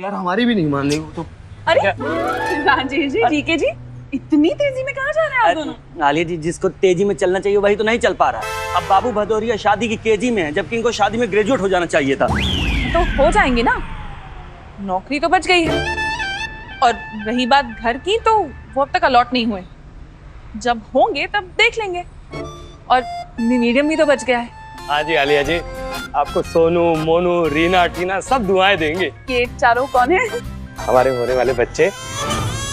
यार हमारी भी नहीं मान रही वो तो। अरे राजेश जी, जीके जी, इतनी तेजी में कहाँ जा रहे हैं आप दोनों? आलिया जी, जिसको तेजी में चलना चाहिए वही तो नहीं चल पा रहा है। अब बाबू भदौरिया शादी की केजी में है, जबकि इनको शादी में ग्रेजुएट हो जाना चाहिए था। तो हो जाएंगे ना, नौकरी तो बच गई है। और रही बात घर की, तो वो अब तक अलॉट नहीं हुए, जब होंगे तब देख लेंगे। और मीडियम भी तो बच गया है। हाँ जी आलिया जी, आपको सोनू, मोनू, रीना, टीना सब दुआएं देंगे। ये चारों कौन है? हमारे होने वाले बच्चे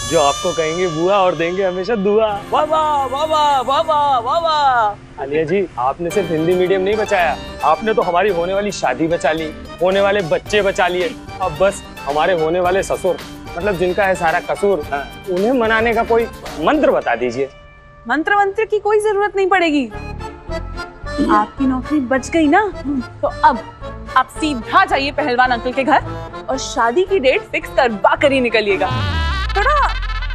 जो आपको कहेंगे बुआ और देंगे हमेशा दुआ। वाह वाह वाह वाह वाह वाह वाह वाह। आलिया जी, आपने सिर्फ हिंदी मीडियम नहीं बचाया, आपने तो हमारी होने वाली शादी बचा ली, होने वाले बच्चे बचा लिए। अब बस हमारे होने वाले ससुर, मतलब जिनका है सारा कसूर, उन्हें मनाने का कोई मंत्र बता दीजिए। मंत्र की कोई जरूरत नहीं पड़ेगी। आपकी नौकरी बच गई ना, तो अब आप सीधा जाइए पहलवान अंकल के घर और शादी की डेट फिक्स करवा कर ही निकलिएगा। थोड़ा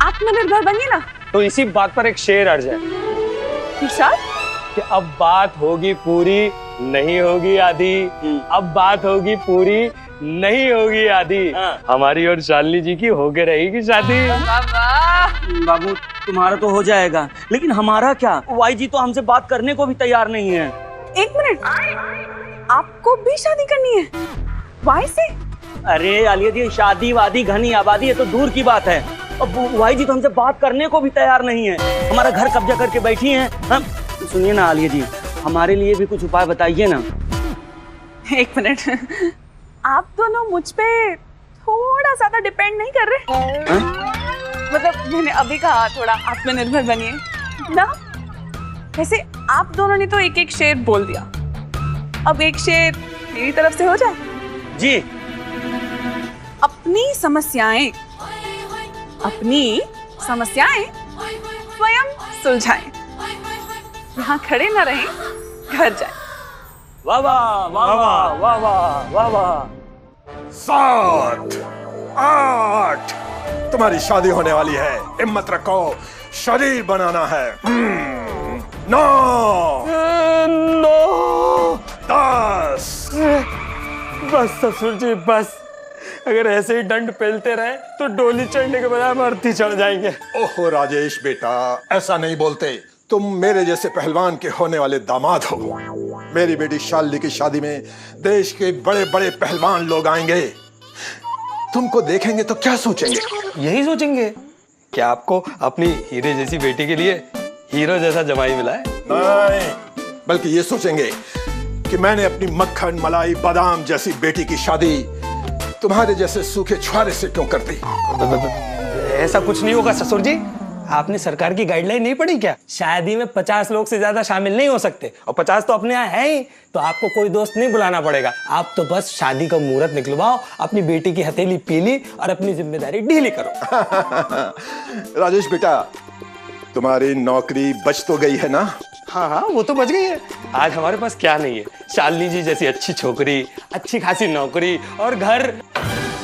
आत्मनिर्भर बनिए ना। तो इसी बात पर एक शेर अर्ज है कि अब बात होगी पूरी, नहीं होगी आधी। अब बात होगी पूरी, नहीं होगी आधी। हमारी और शालिनी जी की होके रहेगी शादी। बाबू तुम्हारा तो हो जाएगा, लेकिन हमारा क्या? वाई जी तो हमसे बात करने को भी तैयार नहीं है। एक मिनट, आपको भी शादी करनी है? वाई से? अरे आलिया जी, शादी वादी घनी आबादी है तो दूर की बात है। अब वाई जी तो हमसे बात करने को भी तैयार नहीं है, हमारा घर कब्जा करके बैठी हैं। हम सुनिए ना आलिया जी, हमारे लिए भी कुछ उपाय बताइए ना। एक मिनट, आप दोनों मुझ पे थोड़ा ज्यादा डिपेंड नहीं कर रहे? मतलब मैंने अभी कहा थोड़ा आत्मनिर्भर बनिए ना। वैसे आप दोनों ने तो एक एक शेर बोल दिया, अब एक शेर मेरी तरफ से हो जाए। जी। अपनी समस्याएं स्वयं सुलझाएं, यहाँ खड़े न रहें, घर जाएं। वाह वाह वाह वाह वाह वाह वाह वाह। 7, 8, तुम्हारी शादी होने वाली है, हिम्मत रखो, शरीर बनाना है। 9, 10। बस ससुर जी बस, अगर ऐसे ही डंड पेलते रहे तो डोली चढ़ने के बजाय हम अर्थी चढ़ जाएंगे। ओहो राजेश बेटा, ऐसा नहीं बोलते, तुम मेरे जैसे पहलवान के होने वाले दामाद हो। मेरी बेटी शालिनी की शादी में देश के बड़े बड़े पहलवान लोग आएंगे, तुमको देखेंगे तो क्या सोचेंगे? यही सोचेंगे कि आपको अपनी हीरे जैसी बेटी के लिए हीरो जैसा जमाई मिला है। नहीं, बल्कि ये सोचेंगे कि मैंने अपनी मक्खन मलाई बादाम जैसी बेटी की शादी तुम्हारे जैसे सूखे छुआरे से क्यों कर दी? ऐसा कुछ नहीं होगा ससुर जी, आपने सरकार की गाइडलाइन नहीं पढ़ी क्या? शादी में 50 लोग से ज्यादा शामिल नहीं हो सकते, और 50 तो अपने यहाँ है ही, तो आपको कोई दोस्त नहीं बुलाना पड़ेगा। आप तो बस शादी का मुहूर्त निकलवाओ, अपनी बेटी की हथेली पीली और अपनी जिम्मेदारी ढीली करो। राजेश बेटा, तुम्हारी नौकरी बच तो गई है ना? हाँ हाँ, वो तो बच गई है। आज हमारे पास क्या नहीं है? शालिनी जी जैसी अच्छी छोकरी, अच्छी खासी नौकरी और घर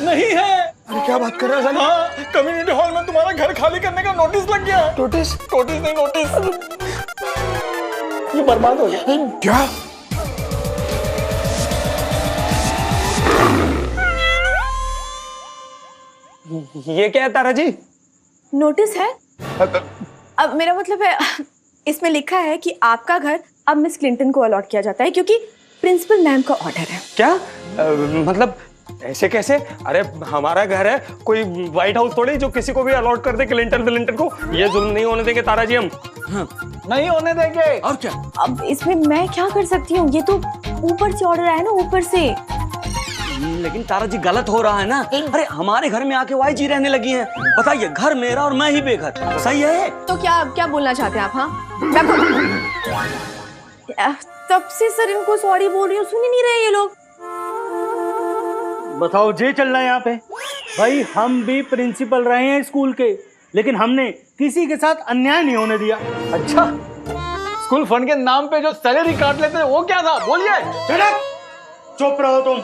नहीं है। अरे क्या बात कर रहे हो? हाँ, कम्युनिटी हॉल में तुम्हारा घर खाली करने का नोटिस लग गया। नोटिस नहीं, नोटिस। ये बर्बाद हो गया। क्या? ये क्या है तारा जी? नोटिस है। अब मेरा मतलब है, इसमें लिखा है कि आपका घर अब मिस क्लिंटन को अलॉट किया जाता है, क्योंकि प्रिंसिपल मैम का ऑर्डर है। क्या? मतलब ऐसे कैसे? अरे हमारा घर है, कोई व्हाइट हाउस थोड़ी जो किसी को भी अलॉट कर दे क्लिंटन को। ये जुल्म नहीं होने देंगे तारा जी हम। नहीं होने देंगे। और क्या? अब इसमें मैं क्या कर सकती हूँ? ये तो ऊपर से ऑर्डर आया ना, ऊपर से। लेकिन तारा जी गलत हो रहा है ना। अरे हमारे घर में आके वाई जी रहने लगी हैं। बताइए, घर मेरा और मैं ही बेघर, सही है? तो क्या बोलना चाहते हैं आप? हाँ, तब से सर इनको सॉरी बोल रही हूँ, सुन ही नहीं रहे ये लोग। बताओ जे चल रहा है यहाँ पे। भाई हम भी प्रिंसिपल रहे हैं स्कूल के, लेकिन हमने किसी के साथ अन्याय नहीं होने दिया। अच्छा, स्कूल फंड के नाम पे जो सैलरी काट लेते हैं वो क्या था? बोलिए। चुप रहो तुम।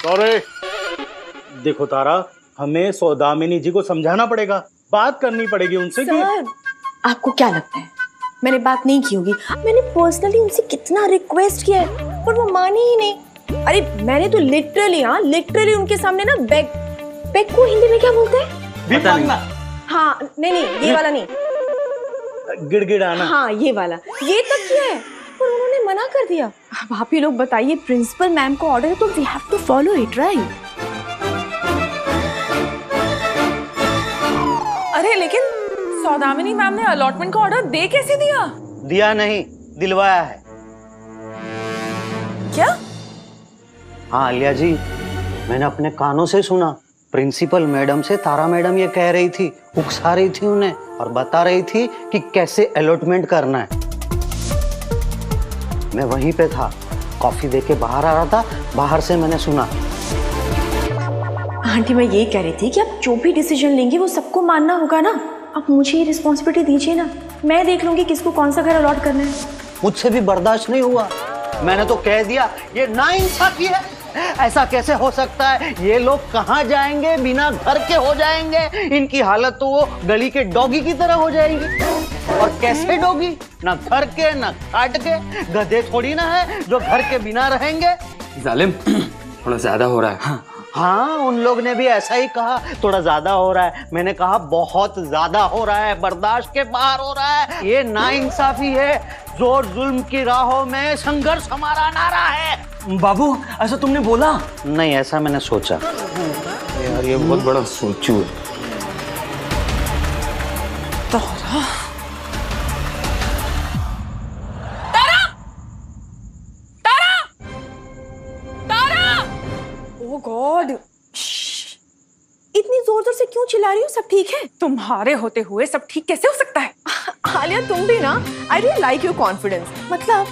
सॉरी। देखो तारा, हमें सौदामिनी जी को समझाना पड़ेगा, बात करनी पड़ेगी उनसे। सर, आपको क्या लगता है मैंने बात नहीं की होगी? मैंने पर्सनली उनसे कितना रिक्वेस्ट किया है, पर वो मानी ही नहीं। अरे मैंने तो लिटरली उनके सामने ना बेग को हिंदी में क्या बोलते हैं? भीख मांगना, हाँ नहीं ये वाला नहीं, गिड़गिड़ाना। हाँ ये वाला, ये तक किया है पर उन्होंने मना कर दिया। अब आप ही लोग बताइए, प्रिंसिपल मैम का ऑर्डर है तो we have to follow it, right? अरे लेकिन सौदामिनी मैम ने अलॉटमेंट का ऑर्डर दे कैसे दिया? दिया नहीं, दिलवाया है। क्या? हाँ आलिया जी, मैंने अपने कानों से सुना। प्रिंसिपल मैडम से तारा मैडम ये कह रही थी, उकसा रही थी उन्हें और बता रही थी कि कैसे अलॉटमेंट करना है। मैं वहीं पे था, कॉफी देके बाहर आ रहा था, बाहर से मैंने सुना। आंटी मैं ये कह रही थी कि आप जो भी डिसीजन लेंगे वो सबको मानना होगा ना। आप मुझे ये रिस्पॉन्सिबिलिटी दीजिए ना, मैं देख लूंगी किसको कौन सा घर अलॉट करना है। मुझसे भी बर्दाश्त नहीं हुआ, मैंने तो कह दिया ये नाइंसाफी है। ऐसा कैसे हो सकता है? ये लोग कहाँ जाएंगे? बिना घर के हो जाएंगे। इनकी हालत तो वो गली के डॉगी की तरह हो जाएगी। और कैसे डॉगी? ना घर के ना खाट के, गधे थोड़ी ना है जो घर के बिना रहेंगे। जालिम, थोड़ा ज्यादा हो रहा है। हाँ उन लोग ने भी ऐसा ही कहा, थोड़ा ज्यादा हो रहा है। मैंने कहा बहुत ज्यादा हो रहा है, बर्दाश्त के बाहर हो रहा है। ये नाइंसाफी है। जोर जुल्म की राहों में संघर्ष हमारा नारा है। बाबू ऐसा तुमने बोला? नहीं, ऐसा मैंने सोचा। यार ये बहुत बड़ा सोचू है। ओह गॉड, इतनी जोर जोर से क्यों चिल्ला रही हो? सब ठीक है? तुम्हारे होते हुए सब ठीक कैसे हो सकता है? आलिया तुम भी ना, I really like your confidence. मतलब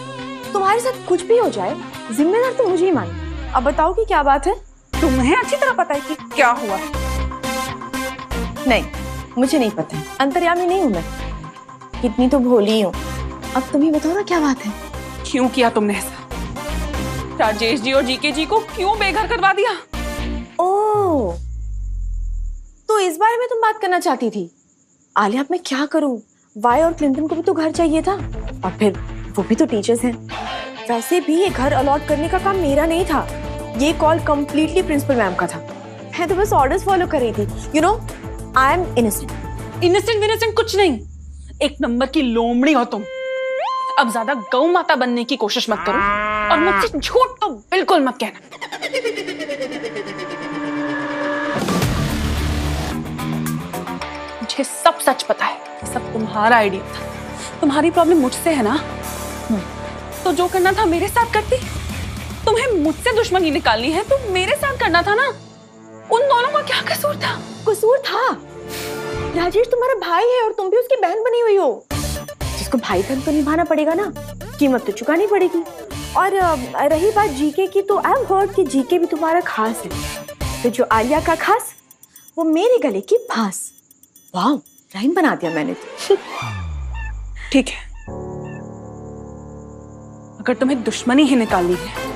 तुम्हारे साथ कुछ भी हो जाए जिम्मेदार तो मुझे ही मानो। अब बताओ कि क्या बात है? तुम्हें अच्छी तरह पता है कि क्या हुआ है। नहीं मुझे नहीं पता है, अंतर्यामी नहीं हूं मैं, इतनी तो भोली हूँ। अब तुम ही बताओ ना क्या बात है? क्यों किया तुमने ऐसा? राजेश जी और जीके जी को क्यों बेघर करवा दिया? ओह, तो इस बारे में तुम बात करना चाहती थी? आलिया अब मैं क्या करूं? वाई और क्लिंटन को भी तो घर चाहिए था, और फिर वो भी तो टीचर्स हैं। वैसे भी ये घर अलॉट करने का काम मेरा नहीं था, ये कॉल कंप्लीटली प्रिंसिपल मैम का था। मैं तो बस ऑर्डर्स फॉलो कर रही थी। You know, I am innocent. Innocent कुछ नहीं, एक नंबर की लोमड़ी हो तुम। अब ज्यादा गौ माता बनने की कोशिश मत करो और मुझसे झूठ तो बिल्कुल मत कहना। मुझे सब सच पता है, सब तुम्हारा आइडिया था। तुम्हारी प्रॉब्लम मुझसे है ना, तो जो करना था मेरे साथ करती। तुम्हें मुझसे दुश्मनी निकालनी है तो मेरे साथ करना था ना। उन दोनों का क्या कसूर था? कसूर था, राजेश तुम्हारा भाई है और तुम भी उसकी बहन बनी हुई हो। जिसको भाई धर्म तो निभाना पड़ेगा ना, कीमत तो चुकानी पड़ेगी। और रही बात जीके की, तो आई हैव हर्ड कि जीके भी तुम्हारा खास है। तो जो आलिया का खास, वो मेरे गले की फांस। वाह, राइम बना दिया मैंने तो। ठीक है, अगर तुम्हें दुश्मनी ही निकालनी है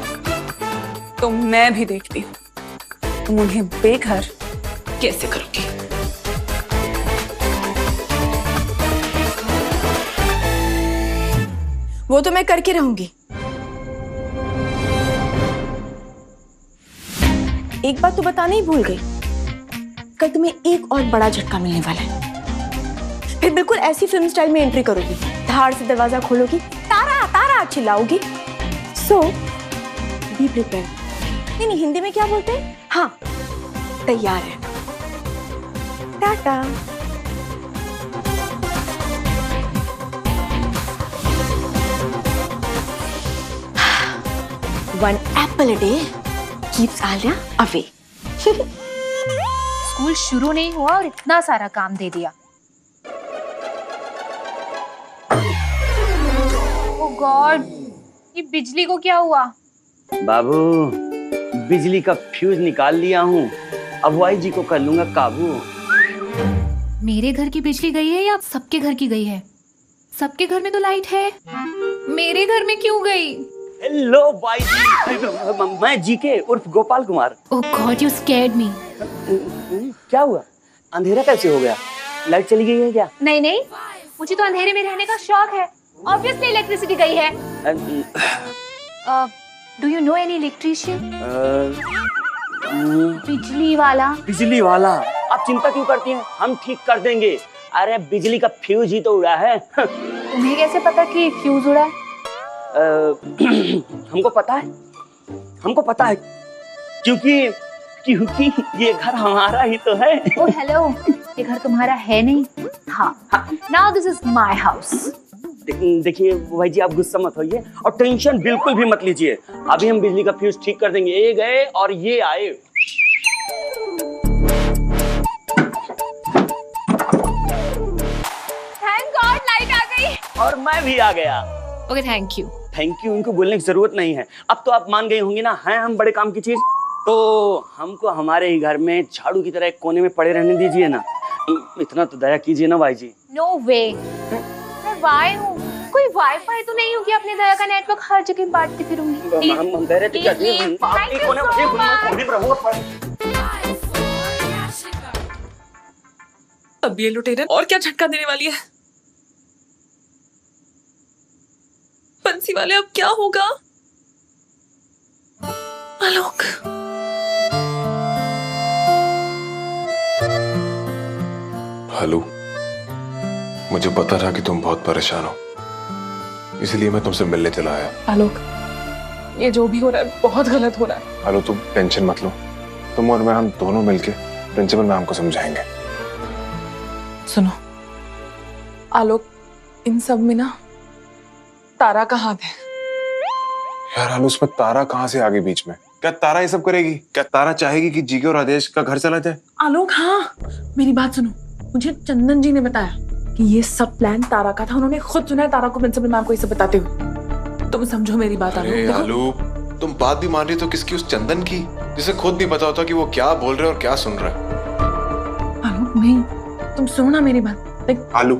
तो मैं भी देखती हूँ तुम उन्हें बेघर कैसे करोगी। वो तो मैं करके रहूंगी। एक बात तो बताना ही भूल गई, कल तुम्हें एक और बड़ा झटका मिलने वाला है। फिर बिल्कुल ऐसी फिल्म स्टाइल में एंट्री करोगी, धाड़ से दरवाजा खोलोगी, तारा तारा चिल्लाओगी। सो बी प्रिपेयर। नहीं, हिंदी में क्या बोलते हैं? हाँ, तैयार है। Tata. One apple a day keeps Alia away. School शुरू नहीं हुआ और इतना सारा काम दे दिया। ओह गॉड, ये बिजली को क्या हुआ? बाबू बिजली का फ्यूज निकाल लिया हूँ, अब वाई जी को कर लूंगा काबू। मेरे घर की बिजली गई है या सबके घर की गई है? सबके घर में तो लाइट है, मेरे घर में क्यों गई? हेलो वाई जी, मैं जीके उर्फ गोपाल कुमार। ओह गॉड, यू स्कैर्ड मी। क्या हुआ? अंधेरा कैसे हो गया? लाइट चली गई है क्या? नहीं नहीं, मुझे तो अंधेरे में रहने का शौक है। ऑब्वियसली इलेक्ट्रिसिटी गई है। Do you know any electrician? बिजली वाला? बिजली वाला? आप चिंता क्यों करती हैं, हम ठीक कर देंगे। अरे बिजली का फ्यूज ही तो उड़ा है। तुम्हें कैसे पता कि फ्यूज उड़ा है? हमको पता है क्योंकि ये घर हमारा ही तो है। ओ हेलो, ये घर तुम्हारा है नहीं था। Now this is my house. देखिए भाई जी, आप गुस्सा मत होइए और टेंशन बिल्कुल भी मत लीजिए। अभी हम बिजली का फ्यूज ठीक कर देंगे। ये गए और ये आए। थैंक गॉड लाइट आ गई। और मैं भी आ गया। Okay thank you. Thank you इनको बोलने की जरूरत नहीं है। अब तो आप मान गई होंगी ना, हैं हम बड़े काम की चीज। तो हमको हमारे ही घर में झाड़ू की तरह एक कोने में पड़े रहने दीजिए ना। इतना तो दया कीजिए ना भाई जी। नो वे, मैं वाई हूँ, कोई वाईफाई तो नहीं होगी अपने दया का नेटवर्क हर जगह बांटती फिरूंगी। हम कह रहे थे अब ये लुटेरन और क्या झटका देने वाली है। बंसी वाले अब क्या होगा? आलोक, हेलो, मुझे पता था कि तुम बहुत परेशान हो, इसलिए मैं तुमसे मिलने चला आया। आलोक, ये जो भी हो रहा है बहुत गलत हो रहा है। हेलो, तुम टेंशन मत लो। तुम और मैं, हम दोनों मिलके प्रिंसिपल मैम को समझाएंगे। सुनो आलोक, इन सब में ना तारा का हाथ है। यार हालू, उसमें तारा कहाँ से आगे बीच में? क्या तारा ये सब करेगी? क्या तारा चाहेगी कि जीके और आदेश का घर चला जाए? आलोक हाँ, मेरी बात सुनो। मुझे चंदन जी ने बताया कि ये सब प्लान तारा का था। उन्होंने खुद सुना है तारा को प्रिंसिपल मैम को ये सब बताते हुए। तुम समझो मेरी बात आलोक। हालू, तुम बात भी मान रही तो किसकी? उस चंदन की, जिसे खुद नहीं पता होता कि वो क्या बोल रहे और क्या सुन रहा है। आलोक नहीं, तुम सुनो ना मेरी बात। हालू,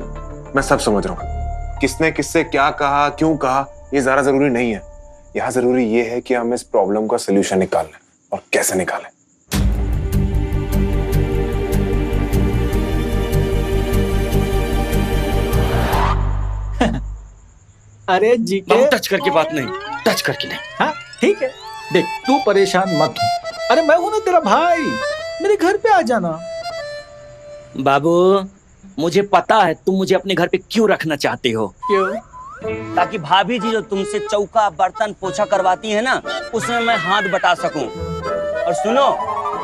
मैं सब समझ रहा हूँ। किसने किससे क्या कहा, क्यों कहा, ये ज्यादा जरूरी नहीं है। यहाँ जरूरी ये है कि हम इस प्रॉब्लम का सोल्यूशन निकाल लें, और कैसे निकालें। अरे जीके, टच करके बात नहीं, टच करके नहीं। हाँ ठीक है, देख तू परेशान मत हो। अरे मैं हूं ना तेरा भाई, मेरे घर पे आ जाना। बाबू, मुझे पता है तुम मुझे अपने घर पे क्यों रखना चाहते हो। क्यों? ताकि भाभी जी जो तुमसे चौका बर्तन पोछा करवाती है ना, उसमें मैं हाथ बटा सकूं। और सुनो,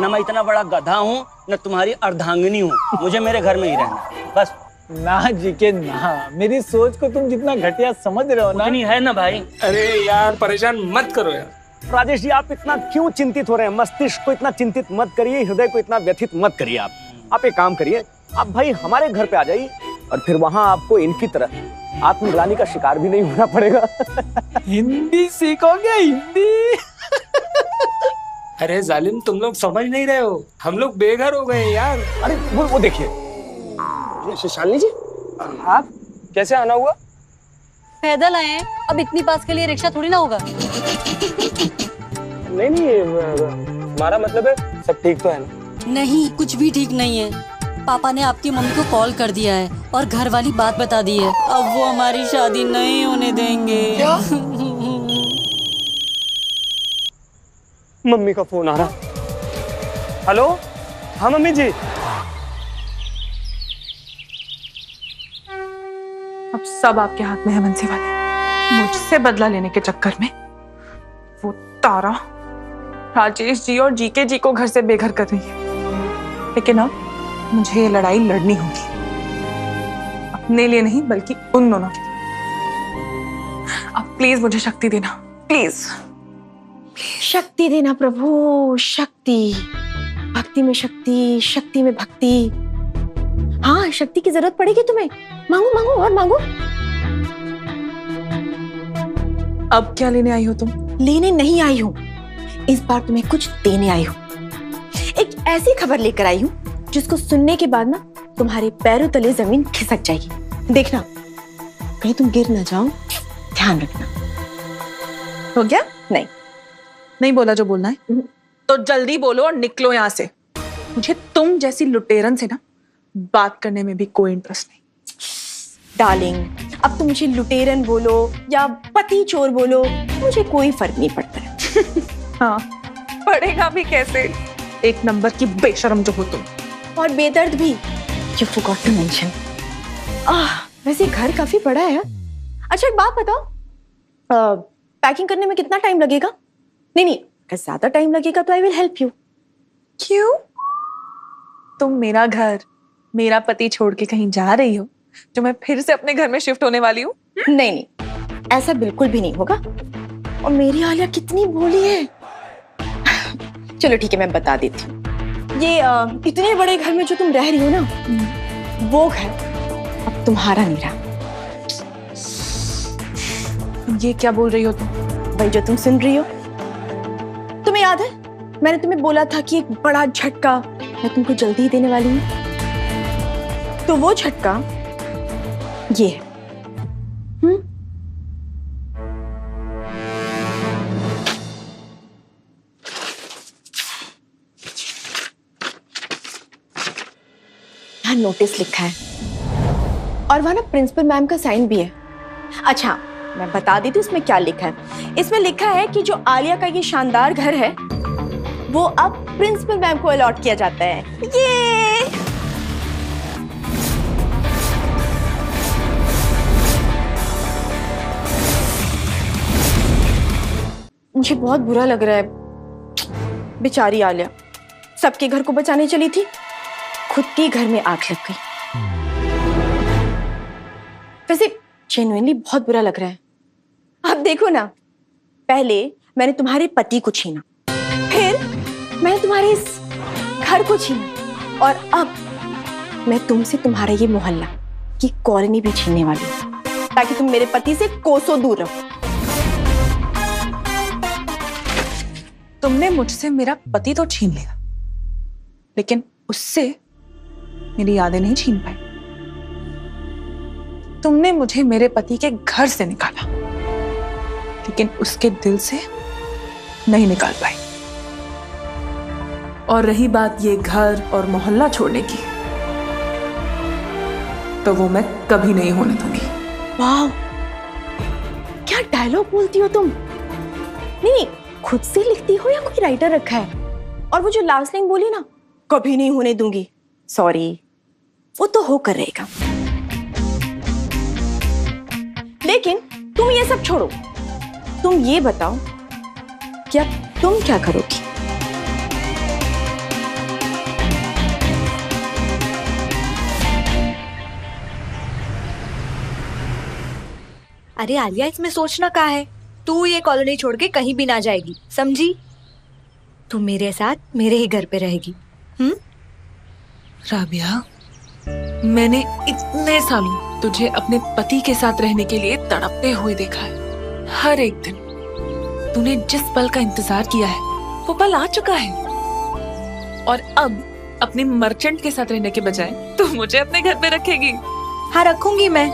न मैं इतना बड़ा गधा हूँ, न तुम्हारी अर्धांगिनी हूँ। मुझे मेरे घर में ही रहना बस। ना जीके ना, मेरी सोच को तुम जितना घटिया समझ रहे हो ना, उतनी है ना भाई। अरे यार परेशान मत करो यार। राजेश जी, आप इतना क्यों चिंतित हो रहे हैं? मस्तिष्क को इतना चिंतित मत करिए, हृदय को इतना व्यथित मत करिए। आप एक काम करिए, आप भाई हमारे घर पे आ जाइए, और फिर वहां आपको इनकी तरह आत्मग्लानि का शिकार भी नहीं होना पड़ेगा। हिंदी सीखोगे? हिंदी? अरे जालिम, तुम लोग समझ नहीं रहे हो, हम लोग बेघर हो गए यार। अरे वो देखिए, शालिनी जी, आप कैसे आना हुआ? पैदल आए हैं, अब इतनी पास के लिए रिक्शा थोड़ी ना होगा। नहीं, हमारा मतलब है सब ठीक तो है ना? नहीं, कुछ भी ठीक नहीं है। पापा ने आपकी मम्मी को कॉल कर दिया है और घर वाली बात बता दी है। अब वो हमारी शादी नहीं होने देंगे। क्या? मम्मी का फोन आ रहा। हेलो, हाँ मम्मी जी। अब सब आपके हाथ में है बंसी वाले। मुझसे बदला लेने के चक्कर में वो तारा राजेश जी और जीके जी को घर से बेघर कर रही है। लेकिन अब मुझे ये लड़ाई लड़नी होगी, अपने लिए नहीं बल्कि उन दोनों के लिए। अब प्लीज मुझे शक्ति देना, प्लीज। शक्ति देना प्रभु, शक्ति। भक्ति में शक्ति, शक्ति में भक्ति। हाँ, शक्ति की जरूरत पड़ेगी तुम्हें। मांगो मांगो और मांगो। अब क्या लेने आई हो तुम? लेने नहीं आई हूँ, इस बार तुम्हें कुछ देने आई हूँ। एक ऐसी खबर लेकर आई हूँ जिसको सुनने के बाद ना तुम्हारे पैरों तले जमीन खिसक जाएगी। देखना कहीं तुम गिर ना जाओ, ध्यान रखना। हो गया? नहीं नहीं बोला जो बोलना है तो जल्दी बोलो और निकलो यहाँ से। मुझे तुम जैसी लुटेरन से ना बात करने में भी कोई इंटरेस्ट नहीं। डार्लिंग, अब तुम मुझे लुटेरन बोलो या पति चोर बोलो, मुझे कोई फर्क नहीं पड़ता है। हाँ, पढ़ेगा भी कैसे? एक नंबर की बेशरम जो हो तुम। और बेदर्द भी। You forgot to mention. वैसे घर काफी बड़ा है। अच्छा एक बात बताओ, पैकिंग करने में कितना टाइम लगेगा? नहीं, अगर ज्यादा टाइम लगेगा तो आई विल हेल्प यू। क्यों? तुम मेरा घर, मेरा पति छोड़ के कहीं जा रही हो जो मैं फिर से अपने घर में शिफ्ट होने वाली हूँ? नहीं, ऐसा बिल्कुल भी नहीं होगा। और मेरी आलिया कितनी भोली है। चलो ठीक है, मैं बता देती हूँ। ये इतने बड़े घर में जो तुम रह रही हो ना, वो घर अब तुम्हारा नहीं रहा। ये क्या बोल रही हो तुम? भाई जो तुम सुन रही हो, तुम्हें याद है मैंने तुम्हें बोला था कि एक बड़ा झटका मैं तुमको जल्दी ही देने वाली हूँ। तो वो झटका ये है। यहाँ नोटिस लिखा है और वहां ना प्रिंसिपल मैम का साइन भी है। अच्छा मैं बता देती हूँ इसमें क्या लिखा है। इसमें लिखा है कि जो आलिया का ये शानदार घर है वो अब प्रिंसिपल मैम को अलॉट किया जाता है। ये मुझे बहुत बुरा लग रहा है। बेचारी आलिया सबके घर को बचाने चली थी, खुद के घर में आग लग गई। वैसे जेन्युइनली बहुत बुरा लग रहा है। अब देखो ना, पहले मैंने तुम्हारे पति को छीना, फिर मैंने तुम्हारे इस घर को छीना और अब मैं तुमसे तुम्हारा ये मोहल्ला, ये कॉलोनी भी छीनने वाली हूँ ताकि तुम मेरे पति से कोसों दूर रहो। तुमने मुझसे मेरा पति तो छीन लिया, लेकिन उससे मेरी यादें नहीं छीन पाई। तुमने मुझे मेरे पति के घर से निकाला, लेकिन उसके दिल से नहीं निकाल पाई। और रही बात ये घर और मोहल्ला छोड़ने की, तो वो मैं कभी नहीं होने दूंगी। वाह, क्या डायलॉग बोलती हो तुम। नहीं, खुद से लिखती हो या कोई राइटर रखा है? और वो जो लास्ट लाइन बोली ना, कभी नहीं होने दूंगी, सॉरी, वो तो होकर रहेगा। लेकिन तुम ये सब छोड़ो, तुम ये बताओ क्या तुम क्या करोगी? अरे आलिया, इसमें सोचना क्या है? तू ये कॉलोनी छोड़ के कहीं भी ना जाएगी, समझी? तू मेरे साथ मेरे ही घर पे रहेगी। राबिया, मैंने इतने सालों तुझे अपने पति के साथ रहने के लिए तड़पते हुए देखा है। हर एक दिन तूने जिस पल का इंतजार किया है वो पल आ चुका है, और अब अपने मर्चेंट के साथ रहने के बजाय तू मुझे अपने घर पे रखेगी। हाँ, रखूंगी मैं।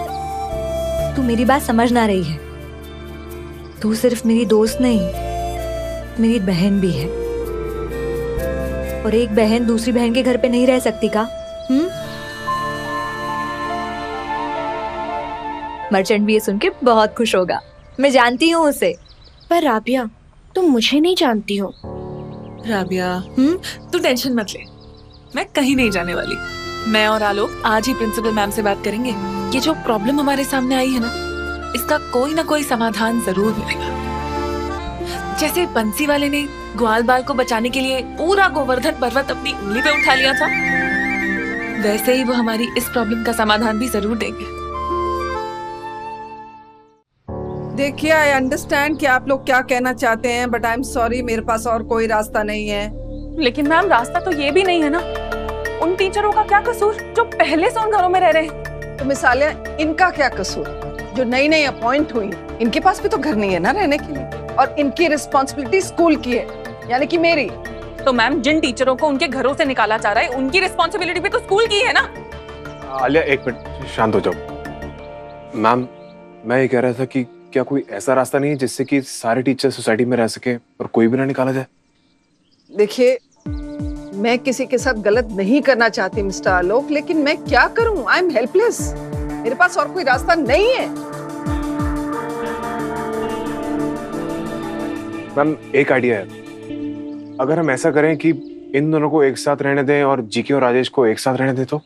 तू मेरी बात समझ ना रही है। तू सिर्फ मेरी दोस्त नहीं, मेरी बहन भी है, और एक बहन दूसरी बहन के घर पे नहीं रह सकती का? मर्चेंट भी ये सुन के बहुत खुश होगा, मैं जानती हूँ उसे। पर राबिया, तुम मुझे नहीं जानती हो। राबिया, तू टेंशन मत ले, मैं कहीं नहीं जाने वाली। मैं और आलोक आज ही प्रिंसिपल मैम से बात करेंगे। ये जो प्रॉब्लम हमारे सामने आई है ना, इसका कोई ना कोई समाधान जरूर मिलेगा। जैसे बंसी वाले ने ग्वाल बाल को बचाने के लिए पूरा गोवर्धन पर्वत अपनी उंगली पे उठा लिया था, वैसे ही वो हमारी इस प्रॉब्लम का समाधान भी जरूर देंगे। देखिए, आई अंडरस्टैंड कि आप लोग क्या कहना चाहते हैं, बट आई एम सॉरी, मेरे पास और कोई रास्ता नहीं है। लेकिन मैम, रास्ता तो ये भी नहीं है ना। उन टीचरों का क्या कसूर जो पहले से उन घरों में रह रहे हैं? तो मिसाले, इनका क्या कसूर? जो नई नई अपॉइंट हुई, इनके पास भी तो घर नहीं है ना रहने के लिए, और इनकी रिस्पॉन्सिबिलिटी स्कूल की है, यानी कि मेरी। तो मैम, जिन टीचरों को उनके घरों से निकाला जा रहा है, उनकी रिस्पॉन्सिबिलिटी भी तो स्कूल की है ना। आलिया, एक मिनट, शांत हो जाओ। मैम, मैं ये कह रहा था कि क्या कोई ऐसा रास्ता नहीं है जिससे कि सारे टीचर सोसाइटी में रह सके और कोई भी ना निकाला जाए? देखिए, मैं किसी के साथ गलत नहीं करना चाहती मिस्टर आलोक, लेकिन मैं क्या करूं? आई एम हेल्पलेस, मेरे पास और कोई रास्ता नहीं है। मैम एक आइडिया है, अगर हम ऐसा करें कि इन दोनों को एक साथ रहने दें और जीके और राजेश को एक साथ रहने दें तो?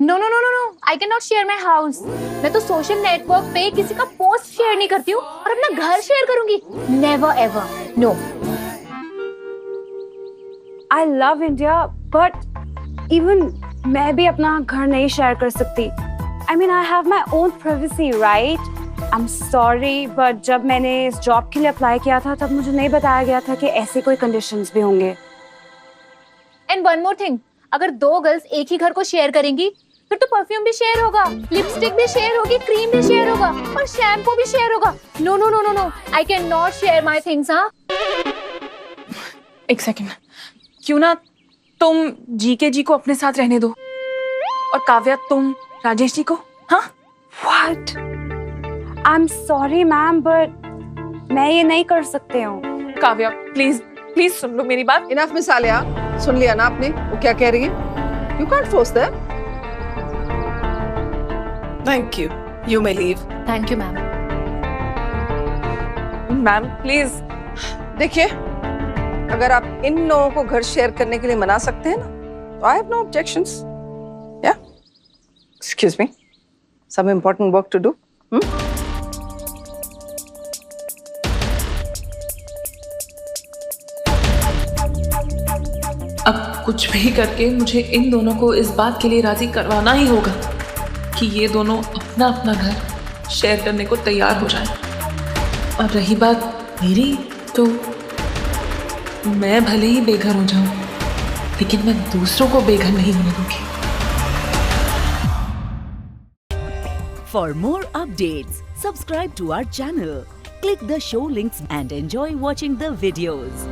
No no no no no, I can not share my house. मैं तो सोशल नेटवर्क पे किसी का पोस्ट शेयर नहीं करती हूँ और अपना घर शेयर करूंगी, never ever, no. I love India but even मैं भी अपना घर नहीं शेयर कर सकती। I mean I have my own privacy right. I am sorry but जब मैंने इस जॉब के लिए अप्लाई किया था तब मुझे नहीं बताया गया था कि ऐसे कोई कंडीशंस भी होंगे। एंड वन मोर थिंग, अगर दो गर्ल्स एक ही घर को शेयर करेंगी फिर तो परफ्यूम भी शेयर होगा, लिपस्टिक भी शेयर होगी, क्रीम भी शेयर होगा और शैम्पू भी शेयर होगा। No no no no no, I can not share my things. हाँ एक सेकेंड, क्यों ना तुम जीके जी को अपने साथ रहने दो और काव्या तुम राजेश जी को। हाँ what? I am sorry ma'am but मैं ये नहीं कर सकते हूँ। काव्या प्लीज प्लीज सुन लो मेरी बात। इनफ मिस आलिया, सुन लिया ना आपने वो क्या कह रही है? You can't force that. Thank you, you may leave. Thank you ma'am. Ma'am please देखिए, अगर आप इन लोगों को घर शेयर करने के लिए मना सकते हैं ना तो आई हैव नो ऑब्जेक्शंस। या excuse me, some important work to do. अब कुछ भी करके मुझे इन दोनों को इस बात के लिए राजी करवाना ही होगा कि ये दोनों अपना अपना घर शेयर करने को तैयार हो जाएं। और रही बात मेरी, तो मैं भले ही बेघर हो जाऊं लेकिन मैं दूसरों को बेघर नहीं होने दूंगी। For more updates, subscribe to our channel, click the show links and enjoy watching the videos.